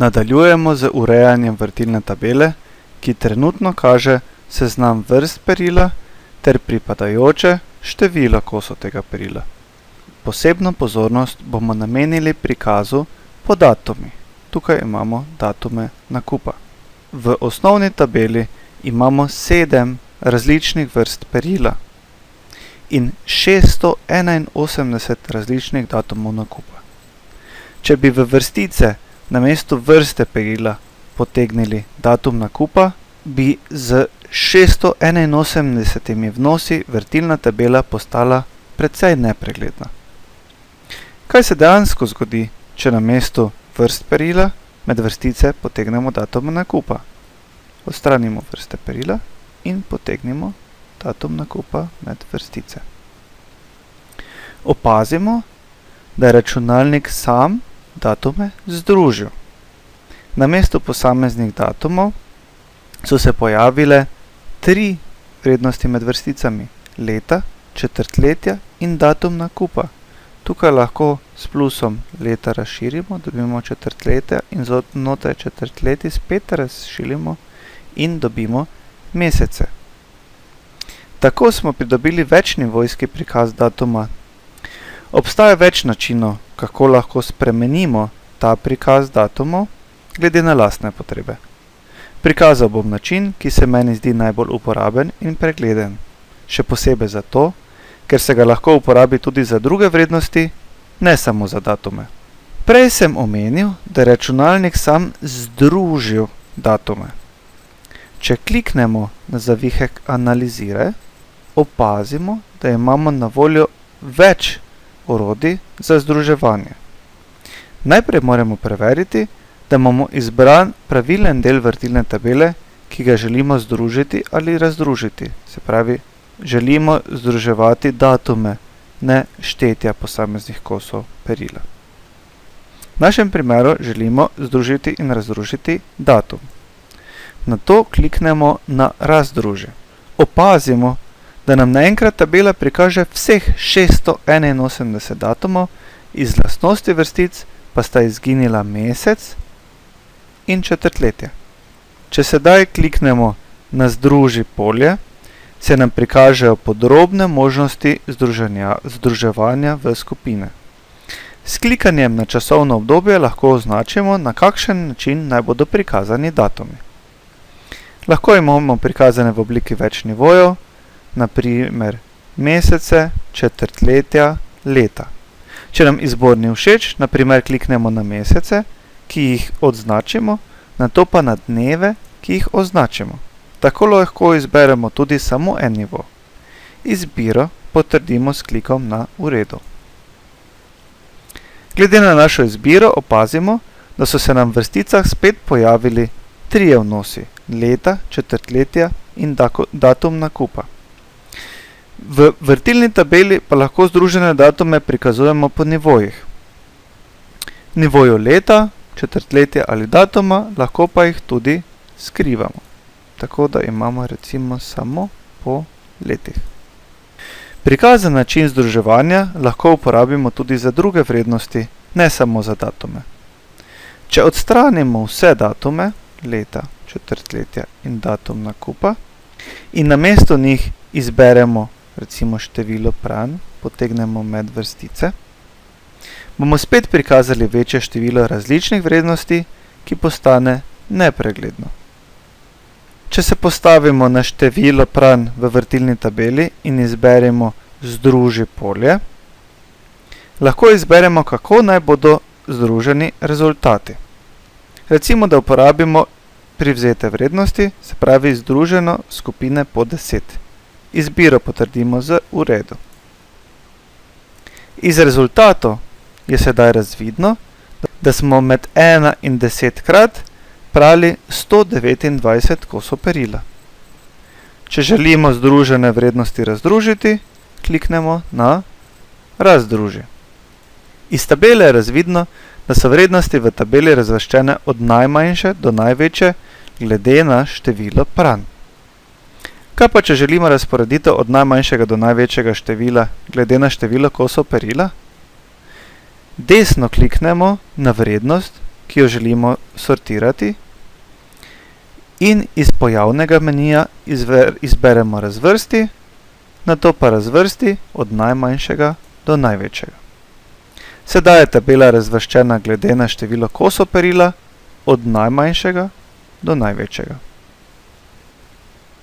Nadaljujemo z urejanjem vrtilne tabele, ki trenutno kaže seznam vrst perila ter pripadajoče število kosov tega perila. Posebno pozornost bomo namenili prikazu po datumi. Tukaj imamo datume nakupa. V osnovni tabeli imamo 7 različnih vrst perila in 681 različnih datumov nakupa. Če bi v vrstice namesto vrste perila potegnili datum nakupa, bi z 681 vnosi vrtilna tabela postala precej nepregledna. Kaj se dejansko zgodi, če namesto vrst perila med vrstice potegnemo datum nakupa? Odstranimo vrste perila in potegnimo datum nakupa med vrstice. Opazimo, da je računalnik sam datume združil. Namesto posameznih datumov so se pojavile 3 vrednosti med vrsticami: leta, četrtletja in datum nakupa. Tukaj lahko s plusom leta razširimo, dobimo četrtletja in znotraj četrtletij spet razširimo in dobimo mesece. Tako smo pridobili večnivojski prikaz datuma. Obstaja več načinov, kako lahko spremenimo ta prikaz datumov glede na lastne potrebe. Prikazal bom način, ki se meni zdi najbolj uporaben in pregleden. Še posebej zato, ker se ga lahko uporabi tudi za druge vrednosti, ne samo za datume. Prej sem omenil, da je računalnik sam združil datume. Če kliknemo na zavihek Analiziraj, opazimo, da imamo na voljo več orodij za združevanje. Najprej moramo preveriti, da imamo izbran pravilen del vrtilne tabele, ki ga želimo združiti ali razdružiti. Se pravi, želimo združevati datume, ne štetja posameznih kosov perila. V našem primeru želimo združiti in razdružiti datum. Nato kliknemo na Razdruži. Opazimo, da nam naenkrat tabela prikaže vseh 681 datumov, iz lastnosti vrstic pa sta izginila mesec in četrtletje. Če sedaj kliknemo na Združi polje, se nam prikažejo podrobne možnosti združevanja v skupine. S klikanjem na časovno obdobje lahko označimo, na kakšen način naj bodo prikazani datumi. Lahko imamo prikazane v obliki več nivojev, na primer mesece, četrtletja, leta. Če nam izbor ni všeč, na primer kliknemo na mesece, ki jih označimo, nato pa na dneve, ki jih označimo. Tako lahko izberemo tudi samo en nivo. Izbiro potrdimo s klikom na V redu. Glede na našo izbiro opazimo, da so se nam v vrsticah spet pojavili 3 vnosi: leta, četrtletja in datum nakupa. V vrtilni tabeli pa lahko združene datume prikazujemo po nivojih. Nivoju leta, četrtletja ali datuma, lahko pa jih tudi skrivamo. Tako da imamo recimo samo po letih. Prikazan način združevanja lahko uporabimo tudi za druge vrednosti, ne samo za datume. Če odstranimo vse datume, leta, četrtletja in datum nakupa, in namesto njih izberemo recimo število pranj, potegnemo med vrstice, bomo spet prikazali večje število različnih vrednosti, ki postane nepregledno. Če se postavimo na število pranj v vrtilni tabeli in izberemo Združi polje, lahko izberemo, kako naj bodo združeni rezultati. Recimo, da uporabimo privzete vrednosti, se pravi združeno skupine po 10. Izbiro potrdimo z V redu. Iz rezultatov je sedaj razvidno, da smo med 1 in 10 krat prali 129 kosov perila. Če želimo združene vrednosti razdružiti, kliknemo na Razdruži. Iz tabele je razvidno, da so vrednosti v tabeli razvrščene od najmanjše do največje glede na število pranj. Kaj pa, če želimo razporeditev od najmanjšega do največjega števila glede na število kosov perila? Desno kliknemo na vrednost, ki jo želimo sortirati in iz pojavnega menija izberemo razvrsti, nato pa razvrsti od najmanjšega do največjega. Sedaj je tabela razvrščena glede na število kosov perila od najmanjšega do največjega.